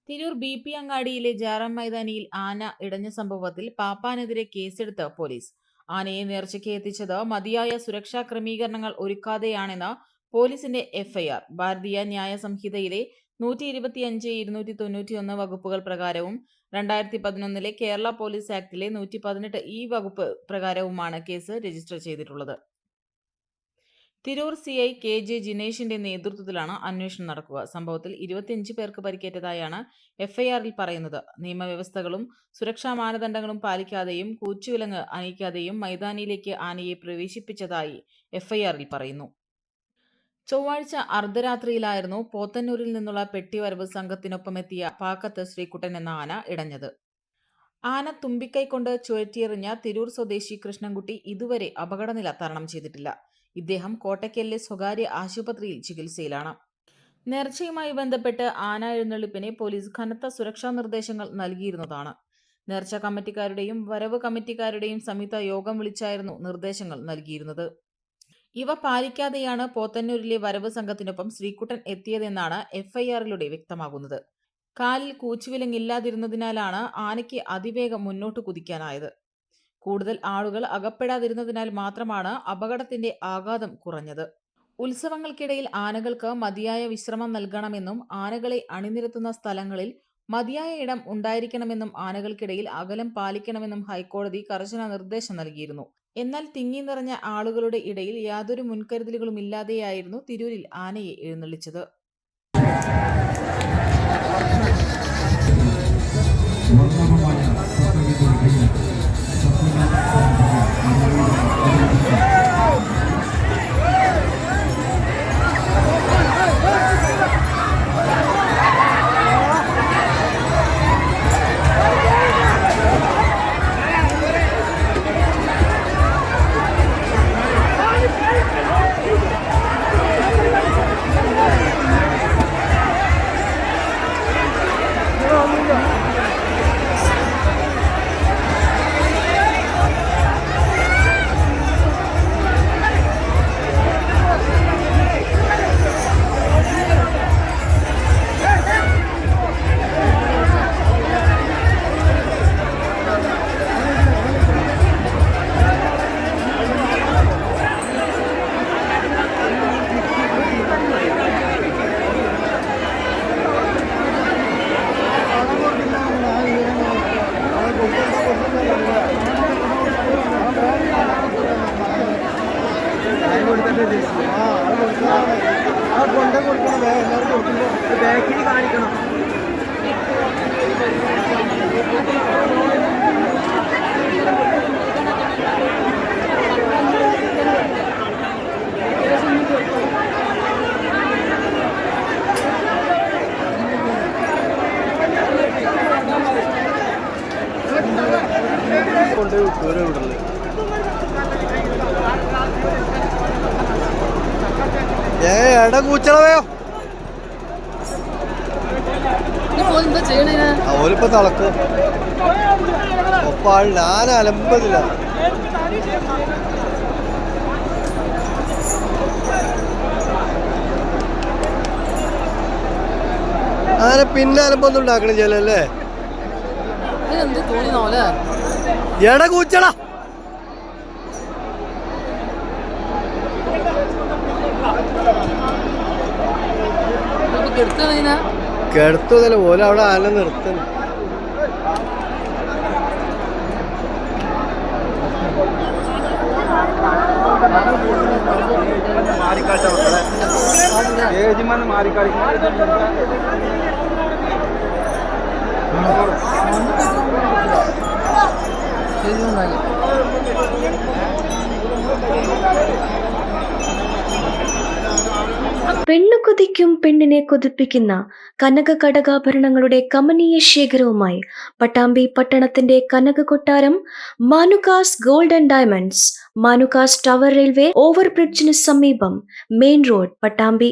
Tirur B അങ്ങാടിയിലെ ജാറാം മൈതാനിയിൽ ആന ഇടഞ്ഞ സംഭവത്തിൽ പാപ്പാനെതിരെ കേസെടുത്ത് പോലീസ്. ആനയെ നേർച്ചയ്ക്ക് എത്തിച്ചത് മതിയായ സുരക്ഷാ ക്രമീകരണങ്ങൾ ഒരുക്കാതെയാണെന്ന് പോലീസിന്റെ എഫ്ഐആർ. ഭാരതീയ ന്യായ സംഹിതയിലെ 125, 291 വകുപ്പുകൾ പ്രകാരവും 2011 കേരള പോലീസ് ആക്ടിലെ 118 വകുപ്പ് പ്രകാരവുമാണ് കേസ് രജിസ്റ്റർ ചെയ്തിട്ടുള്ളത്. തിരൂർ സിഐ കെ ജിനേഷിന്റെ നേതൃത്വത്തിലാണ് അന്വേഷണം നടക്കുക. സംഭവത്തിൽ 25 പേർക്ക് പരിക്കേറ്റതായാണ് എഫ്ഐആറിൽ പറയുന്നത്. നിയമവ്യവസ്ഥകളും സുരക്ഷാ മാനദണ്ഡങ്ങളും പാലിക്കാതെയും കൂച്ചുവിലങ്ങ് അണിയിക്കാതെയും മൈതാനിയിലേക്ക് ആനയെ പ്രവേശിപ്പിച്ചതായി എഫ്ഐആറിൽ പറയുന്നു. ചൊവ്വാഴ്ച അർദ്ധരാത്രിയിലായിരുന്നു പോത്തന്നൂരിൽ നിന്നുള്ള പെട്ടിവരവ് സംഘത്തിനൊപ്പമെത്തിയ പാക്കത്ത് ശ്രീകുട്ടൻ എന്ന ആന ഇടഞ്ഞത്. ആന തുമ്പിക്കൈ കൊണ്ട് ചുഴറ്റിയെറിഞ്ഞ തിരൂർ സ്വദേശി കൃഷ്ണൻകുട്ടി ഇതുവരെ അപകടനില തരണം ചെയ്തിട്ടില്ല. ഇദ്ദേഹം കോട്ടയ്ക്കലിലെ സ്വകാര്യ ആശുപത്രിയിൽ ചികിത്സയിലാണ്. നേർച്ചയുമായി ബന്ധപ്പെട്ട് ആന എഴുന്നള്ളിപ്പിന് പോലീസ് കനത്ത സുരക്ഷാ നിർദ്ദേശങ്ങൾ നൽകിയിരുന്നതാണ്. നേർച്ച കമ്മിറ്റിക്കാരുടെയും വരവ് കമ്മിറ്റിക്കാരുടെയും സംയുക്ത യോഗം വിളിച്ചായിരുന്നു നിർദ്ദേശങ്ങൾ നൽകിയിരുന്നത്. ഇവ പാലിക്കാതെയാണ് പോത്തന്നൂരിലെ വരവ് സംഘത്തിനൊപ്പം ശ്രീകുട്ടൻ എത്തിയതെന്നാണ് എഫ്ഐആറിലൂടെ വ്യക്തമാകുന്നത്. കാലിൽ കൂച്ചുവിലങ്ങില്ലാതിരുന്നതിനാലാണ് ആനയ്ക്ക് അതിവേഗം മുന്നോട്ട് കുതിക്കാനായത്. കൂടുതൽ ആളുകൾ അകപ്പെടാതിരുന്നതിനാൽ മാത്രമാണ് അപകടത്തിന്റെ ആഘാതം കുറഞ്ഞത്. ഉത്സവങ്ങൾക്കിടയിൽ ആനകൾക്ക് മതിയായ വിശ്രമം നൽകണമെന്നും ആനകളെ അണിനിരത്തുന്ന സ്ഥലങ്ങളിൽ മതിയായ ഇടം ഉണ്ടായിരിക്കണമെന്നും ആനകൾക്കിടയിൽ അകലം പാലിക്കണമെന്നും ഹൈക്കോടതി കർശന നിർദ്ദേശം നൽകിയിരുന്നു. എന്നാൽ തിങ്ങി നിറഞ്ഞ ആളുകളുടെ ഇടയിൽ യാതൊരു മുൻകരുതലുകളുമില്ലാതെയായിരുന്നു തിരൂരിൽ ആനയെ എഴുന്നള്ളിച്ചത്. ബാക്കിൽ കാണിക്കണം. കൊണ്ട് ദൂരെ വിടല്ലേ. എട കൂച്ചളവയോ ഓലിപ്പോ നടക്കും ഒപ്പാൾ ഞാൻ അലമ്പതില്ല. അങ്ങനെ പിന്നെ അലമ്പൊന്നും ഉണ്ടാക്കണം ചെല്ലല്ലേ. എട കൂച്ചള കിടത്തുന്നല്ല പോലെ അവിടെ ആന നിർത്തുന്നു. പെണ്ണു കൊതിക്കും പെണ്ണിനെ കൊതിപ്പിക്കുന്ന കനക കടകാഭരണങ്ങളുടെ കമനീയ ശേഖരവുമായി പട്ടാമ്പി പട്ടണത്തിന്റെ കനക കൊട്ടാരം Manukas gold and diamonds, Manukas tower railway ഓവർബ്രിഡ്ജിന് സമീപം, മെയിൻ റോഡ്, പട്ടാമ്പി.